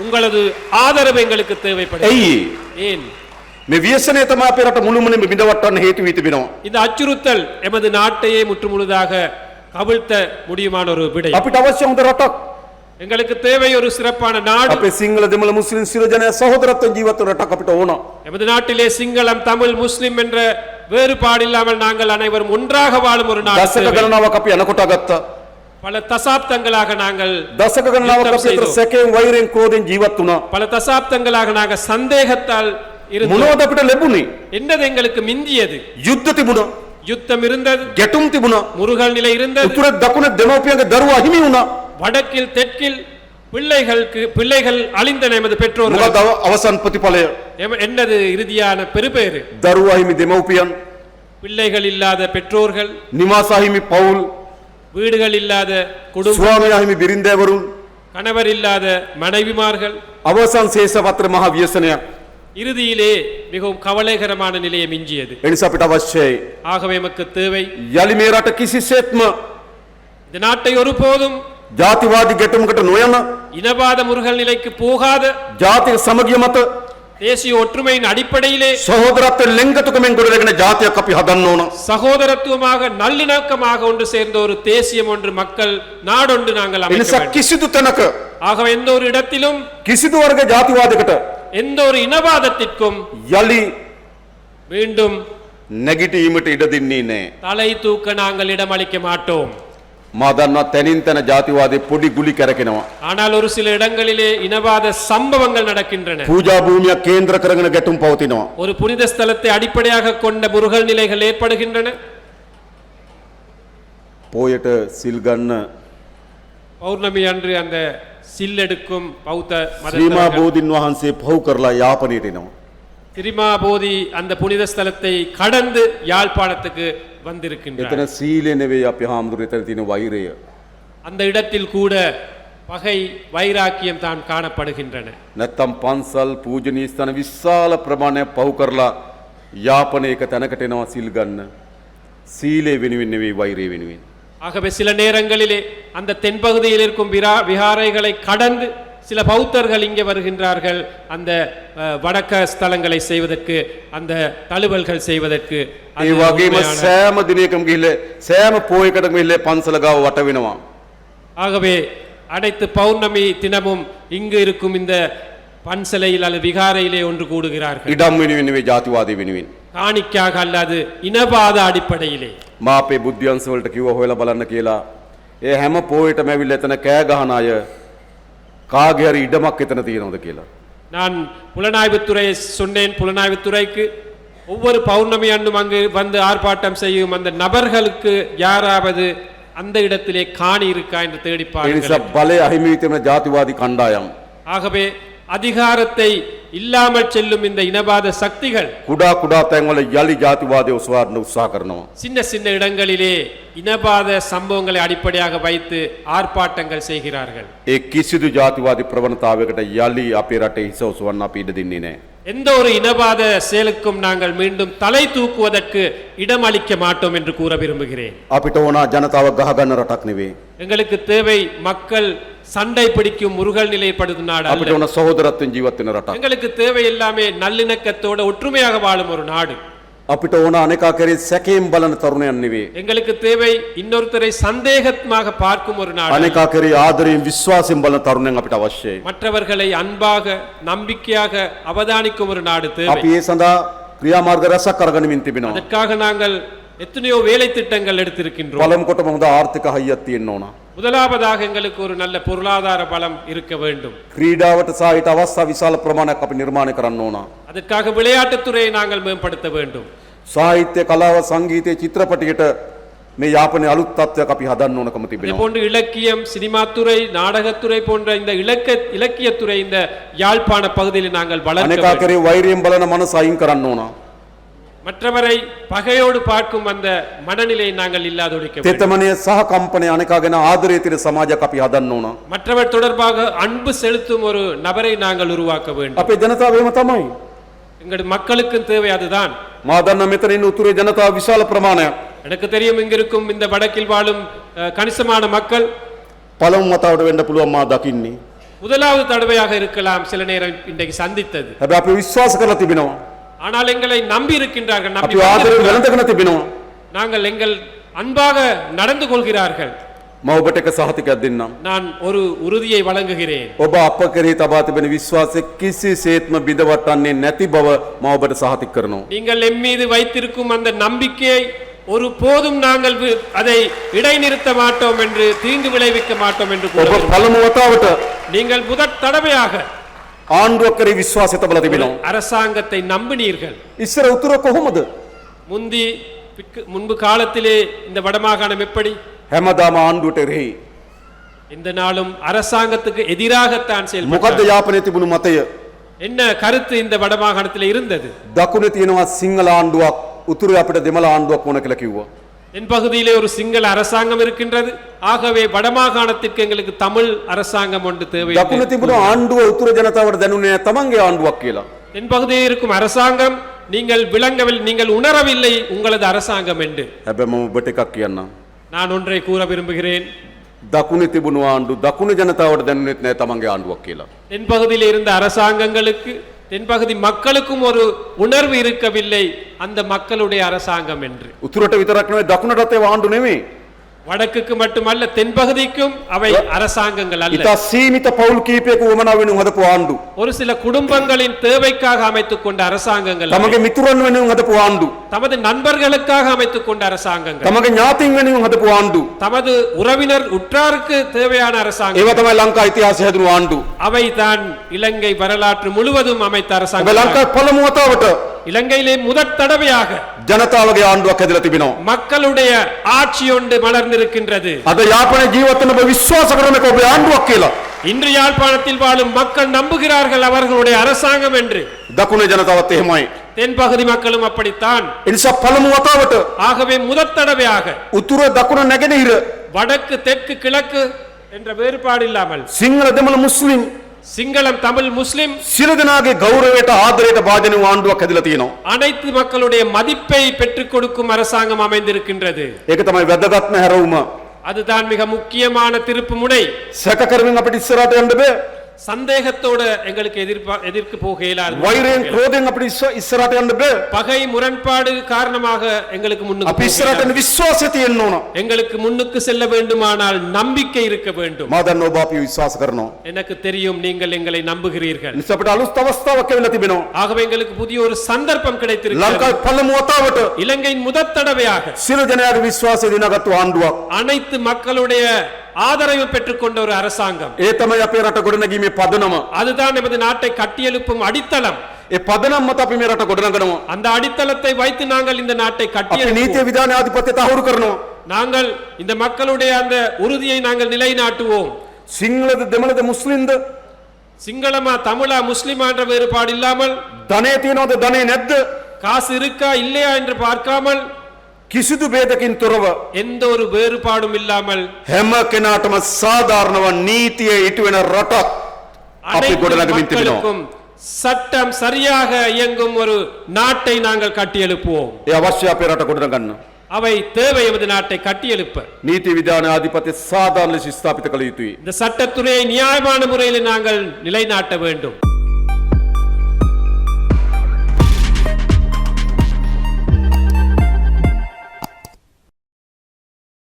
உங்களது ஆதரவு எங்களுக்கு தேவைப்படுகிறது. ஏன் මේ ව්‍යසනය තමයි අපේ රට මුළුමනින්ම බිඳවට්ටන්න හේතු වී තිබෙනවා. இந்த அச்சுறுத்தல் எமது நாட்டையே முற்றுமுழுதாக கவிழ்த்த முடியுமான ஒரு விடை. අපිට අවශ්‍ය හොඳ රටක්. எங்களுக்கு தேவை ஒரு சிறப்பான நாடு. අපේ සිංහල දෙමළ මුස්ලිම් සියලු ජනයා සහෝදරත්වයෙන් ජීවත් වන රටක් අපිට ඕන. எமது நாட்டிலே சிங்களம் தமிழ் முஸ்லிம் என்ற வேறுபாடு இல்லாமல் நாங்கள் அனைவரும் ஒன்றாக வாழும் ஒரு நாடு. දශක ගණනාවක් අපි අනකොට ගත්තා. பல தசாப்தங்களாக நாங்கள் දශක ගණනාවක් අපි අතර සැකයෙන් වෛරයෙන් ක්‍රෝධයෙන් ජීවත් වුණා. பல தசாப்தங்களாக நாங்கள் சந்தேகத்தால் මොනවද අපිට ලැබුණේ? என்னது எங்களுக்கு மிஞ்சியது? යුද්ධ තිබුණා. யுத்தம் இருந்தது, ගැටුම් තිබුණා. முருகல் நிலை இருந்தது, උතුරේ දකුණේ දෙමව්පියන්ගේ දරුවා හිමි වුණා. வடக்கில் தெற்கில் பிள்ளைகள் அழிந்தன. எமது பெற்றோர்கள். මොකද අවසන් ප්‍රතිඵලය? என்னது இறுதியான பெருபேறு? දරුවා හිමි දෙමව්පියන්, பிள்ளைகள் இல்லாத பெற்றோர்கள், නිවාසා හිමි පවුල්, வீடுகள் இல்லாத குடும்பம், ස්වාමියා හිමි බිරින්දෑවරුන්, கணவர் இல்லாத மனைவிமார்கள். අවසන් ශේෂපත්‍ර මහ ව්‍යසනයක්. இறுதியிலே மிகவும் கவலைகரமான நிலையை மிஞ்சியது. එනිසා අපිට අවශ්‍යයි ஆகவே எமக்கு தேவை යලි මේ රට කිසිසේත්ම இந்த நாட்டை ஒருபோதும் ජාතිවාදී ගැටුමකට නොයන இனவாத முருகல் நிலைக்கு போகாத ජාතික සමගිය මත தேசிய ஒற்றுமையின் அடிப்படையிலே සහෝදරත්වයෙන් ලෙන්ගතුකමෙන් ගොඩනැගෙන ජාතියක් අපි හදන්න ඕන. சகோதரத்துவமாக நல்லிணக்கமாக ஒன்று சேர்ந்த ஒரு தேசியம் ஒன்று, மக்கள் நாடொன்று நாங்கள் அமைக்க එනිසා வேண்டும். කිසිදු තැනක ஆகவே எந்த ஒரு இடத்திலும் කිසිදු වර්ග ජාතිවාදයකට எந்த ஒரு இனவாதத்திற்கும் යලි மீண்டும் නැගිටීමට ඉඩ දෙන්නේ නැහැ. தலை தூக்க நாங்கள் இடமளிக்க மாட்டோம். මා දන්නවා තැනින් තැන ජාතිවාදී පොඩි ගුලි කරකිනවා. ஆனால் ஒரு சில இடங்களிலே இனவாத சம்பவங்கள் நடக்கின்றன. පූජා භූමියක් කේන්ද්‍ර කරගෙන ගැටුම් පවතිනවා. ஒரு புனித ஸ்தலத்தை அடிப்படையாக கொண்ட முருகல் நிலைகள் ஏற்படுகின்றன. පෝයට සිල් ගන්න பௌர்ணமி அன்று அந்த சில்லெடுக்கும் பௌத்த ශ්‍රීමා மத බෝධින් වහන්සේ පහු කරලා යාපනයට එනවා. திரிமாபோதி அந்த புனித ஸ்தலத்தை கடந்து யாழ்ப்பாணத்துக்கு வந்திருக்கின்றார். එතන සීලය නෙවෙයි අපි හාමුදුරුවෝ එතන තියෙන වෛරය. அந்த இடத்தில் கூட பகை வைராக்கியம் தான் காணப்படுகின்றன. නැත්තම් පන්සල් පූජනීය ස්ථාන විශාල ප්‍රමාණයක් පහු කරලා යාපනය එක තැනකට එනවා සිල් ගන්න. සීලය වෙනුවෙන් නෙවෙයි වෛරය වෙනුවෙන්. ஆகவே சில நேரங்களிலே அந்த தென்பகுதியில் இருக்கும் விகாரைகளை கடந்து சில பௌத்தர்கள் இங்கே வருகின்றார்கள். அந்த வடக்க ஸ்தலங்களை செய்வதற்கு, அந்த தழுவல்கள் செய்வதற்கு. ඒ වගේම සෑම දිනයකම ගිහිල්ලා සෑම පොයකටම ගිහිල්ලා පන්සල ගාව වට වෙනවා. ஆகவே அனைத்து பௌர்ணமி தினமும் இங்கு இருக்கும் இந்த பன்சலையில் அல்லது விகாரையிலே ஒன்று கூடுகிறார்கள். ඉඩම් වෙනුවෙන් නෙවෙයි ජාතිවාදී වෙනුවෙන්. காணிக்காக அல்லது இனவாத அடிப்படையிலே. මා අපේ බුද්ධ්‍යංශ වලට කිව්වා හොයලා බලන්න කියලා. ඒ හැම පොයටම ඇවිල්ලා එතන කෑ ගහන අය කාගේ හරි ඉඩමක් එතන තියෙනවද කියලා. நான் புலனாய்வுத்துறை சொன்னேன். புலனாய்வுத்துறைக்கு ஒவ்வொரு பௌர்ணமி அன்றும் அங்கு வந்து ஆர்ப்பாட்டம் செய்யும் அந்த நபர்களுக்கு யாராவது அந்த இடத்திலே காணி இருக்கா என்று ඒ தேடிப்பார்கள். නිසා බලය අහිමි වී තිබෙන ජාතිවාදී කණ්ඩායම් ஆகவே அதிகாரத்தை இல்லாமல் செல்லும் இந்த இனவாத சக்திகள் කුඩා කුඩා තැන්වල යලි ජාතිවාදය උසවාරන්න උත්සාහ කරනවා. சின்ன சின்ன இடங்களிலே இனவாத சம்பவங்களை அடிப்படையாக வைத்து ஆர்ப்பாட்டங்கள் செய்கிறார்கள். ඒ කිසිදු ජාතිවාදී ප්‍රවණතාවයකට යලි අපේ රටේ හිස උසවන්න අපි ඉඩ දෙන්නේ නැහැ. எந்த ஒரு இனவாத செயலுக்கும் நாங்கள் மீண்டும் தலை தூக்குவதற்கு இடமளிக்க மாட்டோம் என்று கூற விரும்புகிறேன். අපිට ඕන ජනතාව ගහ ගන්න රටක් නෙවෙයි. எங்களுக்கு தேவை மக்கள் சண்டை பிடிக்கும் முருகல் நிலைப்படுத்தும் நாடு අපිට அல்ல. ඕන සහෝදරත්වයෙන් ජීවත් වෙන රටක්. எங்களுக்கு தேவை எல்லாமே நல்லிணக்கத்தோட ஒற்றுமையாக வாழும் ஒரு நாடு. අපිට ඕන අනේකා කරේ සැකයෙන් බලන තරුණයන් නෙවෙයි. எங்களுக்கு தேவை இன்னொருத்தரை சந்தேகமாக பார்க்கும் ஒரு நாடு. අනේකා කරේ ආදරයෙන් විශ්වාසයෙන් බලන තරුණයන් අපිට අවශ්‍යයි. மற்றவர்களை அன்பாக நம்பிக்கையாக அவதானிக்கும் ஒரு நாடு தேவை. අපි ඒ සඳහා ක්‍රියාමාර්ග රැසක් අරගෙනමින් තිබෙනවා. அதற்காக நாங்கள் எத்தனையோ வேலை திட்டங்கள் எடுத்திருக்கின்றோம். පළමු කොටම හොඳ ආර්ථික හයියක් තියෙන්න ඕන. முதலாவதாக எங்களுக்கு ஒரு நல்ல பொருளாதார பலம் இருக்க வேண்டும். ක්‍රීඩාවට සහ ඊට අවස්ථා විශාල ප්‍රමාණයක් අපි නිර්මාණය කරන්න ඕන. அதற்காக விளையாட்டுத்துறையை நாங்கள் மேம்படுத்த வேண்டும். සාහිත්‍ය කලාව සංගීතය චිත්‍රපටයට මේ යාපනයේ අලුත් තත්ත්වයක් අපි හදන්න ඕනකම இதே තිබෙනවා. போன்று இலக்கியம், சினிமாத்துறை, நாடகத்துறை போன்ற இந்த இலக்கியத்துறை இந்த யாழ்ப்பாண பகுதியில் நாங்கள் வளர்க்க අනේකා வேண்டும். කරේ වෛරයෙන් බලන මනස අයින් කරන්න ඕන. மற்றவரை பகையோடு பார்க்கும் அந்த மனநிலையை நாங்கள் இல்லாதொழிக்க வேண்டும். තෙතමනය සහ කම්පනය අනේකා ගැන ආදරය තියෙන සමාජයක් අපි හදන්න ඕන. மற்றவர் தொடர்பாக அன்பு செலுத்தும் ஒரு நபரை நாங்கள் உருவாக்க வேண்டும். අපේ ජනතාව එහෙම තමයි. எங்கள் மக்களுக்கு தேவை அதுதான். මා දන්න මෙතන ඉන්න උතුරේ ජනතාව විශාල ප්‍රමාණයක් எனக்கு தெரியும் இங்கிருக்கும் இந்த வடக்கில் வாழும் கணிசமான மக்கள் පළමු මතාවට වෙන්න පුළුවන් මා දකින්නේ. முதலாவது தடவையாக இருக்கலாம் சில நேரம் இன்றைக்கு சந்தித்தது. හැබැයි අපි විශ්වාස කරලා තිබෙනවා. ஆனால் எங்களை நம்பி இருக்கின்றார்கள், நம்பி අපි ආදරයෙන් வந்திருக்கிறார்கள். වැළඳගෙන තිබෙනවා. நாங்கள் எங்கள் அன்பாக நடந்து கொள்கிறார்கள். මම ඔබට එක සහතිකයක් දෙන්නම්. நான் ஒரு உறுதியை வழங்குகிறேன். ඔබ අප කෙරෙහි තබා තිබෙන විශ්වාසය කිසිසේත්ම බිඳවටන්නේ නැති බව මම ඔබට සහතික කරනවා. நீங்கள் எம் மீது வைத்திருக்கும் அந்த நம்பிக்கையை ஒரு போதும் நாங்கள் அதை இடைநிறுத்த மாட்டோம் என்று, தீங்கு விளைவிக்க மாட்டோம் என்று ඔබ கூறுகிறோம். පළමු වතාවට நீங்கள் முதற் தடவையாக ආණ්ඩුවක් කරේ විශ්වාසය තබලා තිබෙනවා. அரசாங்கத்தை நம்பினீர்கள். ඉස්සර උතුර කොහොමද? முன்பு காலத்திலே இந்த வடமாகாணம் எப்படி? හැමදාම ආණ්ඩුවට එරෙහි. இந்த நாளும் அரசாங்கத்துக்கு எதிராகத்தான் මොකද්ද செயல்பட்டார். යාපනයේ තිබුණු මතය? என்ன கருத்து இந்த வடமாகாணத்தில் இருந்தது? දකුණේ තියෙනවා සිංහල ආණ්ඩුවක්, උතුරේ අපිට දෙමළ ආණ්ඩුවක් ඕන කියලා කිව්වා. என் பகுதியிலே ஒரு சிங்கள அரசாங்கம் இருக்கின்றது, ஆகவே வடமாகாணத்திற்கு எங்களுக்கு தமிழ் அரசாங்கம் ஒன்று தேவை. දකුණේ තිබුණු ආණ්ඩුව උතුර ජනතාවට දැනුනේ නැහැ තමන්ගේ ආණ්ඩුවක් කියලා. தென் பகுதியில் இருக்கும் அரசாங்கம் நீங்கள் விளங்கவில்லை, நீங்கள் உணரவில்லை உங்களது அரசாங்கம் என்று. හැබැයි මම ඔබට එකක් කියන්නම්. நான் ஒன்றை கூற விரும்புகிறேன். දකුණේ තිබුණු ආණ්ඩු දකුණු ජනතාවට දැනුනේත් නැහැ තමන්ගේ ආණ්ඩුවක් කියලා. தென் பகுதியில் இருந்த அரசாங்கங்களுக்கு, தென்பகுதி மக்களுக்கும் ஒரு உணர்வு இருக்கவில்லை அந்த மக்களுடைய அரசாங்கம் என்று. උතුරට විතරක් නෙවෙයි දකුණටත් ඒ ආණ්ඩු නෙවෙයි. வடக்குக்கு மட்டுமல்ல தென்பகுதிக்கும் அவை அரசாங்கங்கள் அல்ல. ඉතා සීමිත පවුල් කීපයක වමනා වෙනුම් හදපු ආණ්ඩු. ஒரு சில குடும்பங்களின் தேவைக்காக அமைத்துக் கொண்ட அரசாங்கங்கள், තමගේ මිතුරන් වෙනුම් හදපු ආණ්ඩු. தமது நண்பர்களுக்காக அமைத்துக் கொண்ட அரசாங்கங்கள், තමගේ ඥාතීන් වෙනුම් හදපු ආණ්ඩු. தமது உறவினர் உற்றாருக்கு தேவையான ඒවා அரசாங்கம். තමයි ලංකා ඉතිහාසය හැදුණු ආණ්ඩු. அவை தான் இலங்கை வரலாற்று முழுவதும் அமைத்த හැබැයි அரசாங்கம். ලංකාවේ පළමු වතාවට இலங்கையிலே முதற் தடவையாக ජනතාවගේ ආණ්ඩුවක් හැදලා තිබෙනවා. மக்களுடைய ஆட்சி ஒன்று மலர்ந்திருக்கின்றது. අද යාපනයේ ජීවත් වෙන ඔබ විශ්වාස කරන එක ඔබේ ආණ්ඩුවක් කියලා. இன்று யாழ்ப்பாணத்தில் வாழும் மக்கள் நம்புகிறார்கள் அவர்களுடைய அரசாங்கம் என்று. දකුණේ ජනතාවත් එහෙමයි. தென்பகுதி மக்களும் அப்படித்தான். ඒ නිසා පළමු වතාවට ஆகவே முதற் தடவையாக උතුර දකුණ නැගෙනහිර வடக்கு தெற்கு கிழக்கு என்ற வேறுபாடு இல்லாமல் සිංහල දෙමළ මුස්ලිම් சிங்களம் தமிழ் முஸ்லிம் සියලු දෙනාගේ ගෞරවයට ආදරයට භාජන වූ ආණ්ඩුවක් හැදලා තියෙනවා. அனைத்து மக்களுடைய மதிப்பை பெற்றுக் கொடுக்கும் அரசாங்கம் அமைந்திருக்கின்றது. ඒක තමයි වැදගත්ම හැරවුම. அதுதான் மிக முக்கியமான திருப்பு முனை. සැක කරමින් අපිට ඉස්සරහට යන්න බෑ. சந்தேகத்தோட எங்களுக்கு எதிர்க்கு போக இயலாது. වෛරයෙන් ක්‍රෝධයෙන් අපිට ඉස්සරහට යන්න බෑ. பகை முரண்பாடு காரணமாக எங்களுக்கு முன்னுக்கு අපි போக ඉස්සරහට இயலாது. යන විශ්වාසය තියෙන්න ඕන. எங்களுக்கு முன்னுக்கு செல்ல வேண்டுமானால் நம்பிக்கை இருக்க வேண்டும். මා දන්නවා ඔබ අපි විශ්වාස කරනවා. எனக்கு தெரியும் நீங்கள் எங்களை நம்புகிறீர்கள். නිසා අපිට අලුත් අවස්ථාවක් ලැබිලා තිබෙනවා. ஆகவே எங்களுக்கு புதிய ஒரு சந்தர்ப்பம் கிடைத்திருக்கிறது. ලංකාවේ පළමු වතාවට இலங்கையின் முதற் தடவையாக සියලු ජනයාගේ විශ්වාසය දිනාගත්තු ආණ්ඩුවක්. அனைத்து மக்களுடைய ஆதரவு பெற்றுக்கொண்ட ஒரு அரசாங்கம். ඒ තමයි අපේ රට ගොඩනැගීමේ පදනම. அதுதான் நமது நாட்டை கட்டியெழுப்பும் அடித்தளம். ඒ පදනම මත අපි මේ රට ගොඩනගනවා. அந்த அடித்தளத்தை வைத்து நாங்கள் இந்த நாட்டை අපි கட்டியெழுப்புவோம். නීතිය විධාන ආධිපත්‍ය තහවුරු කරනවා. நாங்கள் இந்த மக்களுடைய அந்த உறுதியை நாங்கள் நிலைநாட்டுவோம். සිංහලද දෙමළද මුස්ලිම්ද சிங்களமா தமிழா முஸ்லிமா என்ற வேறுபாடு இல்லாமல், ධනය තියනවද ධනය නැද්ද காசு இருக்கா இல்லையா என்று பார்க்காமல், කිසිදු ભેදකින් තොරව எந்த ஒரு வேறுபாடும் இல்லாமல் හැම කෙනාටම සාධාරණව නීතිය ඉටු වෙන රටක් අපි அனைத்து ගොඩනගමින් තිබෙනවා. மக்களுக்கும் சட்டம் சரியாக இயங்கும் ஒரு நாட்டை நாங்கள் கட்டியெழுப்புவோம். ඒ අවශ්‍ය අපේ රට ගොඩනගන්න. அவை தேவை எமது நாட்டை கட்டியெழுப்ப. නීති විධාන ආධිපත්‍ය සාධාරණ ලෙස ස්ථාපිත කළ යුතුයි. இந்த சட்டத்துறையை நியாயமான முறையில் நாங்கள் நிலைநாட்ட வேண்டும்.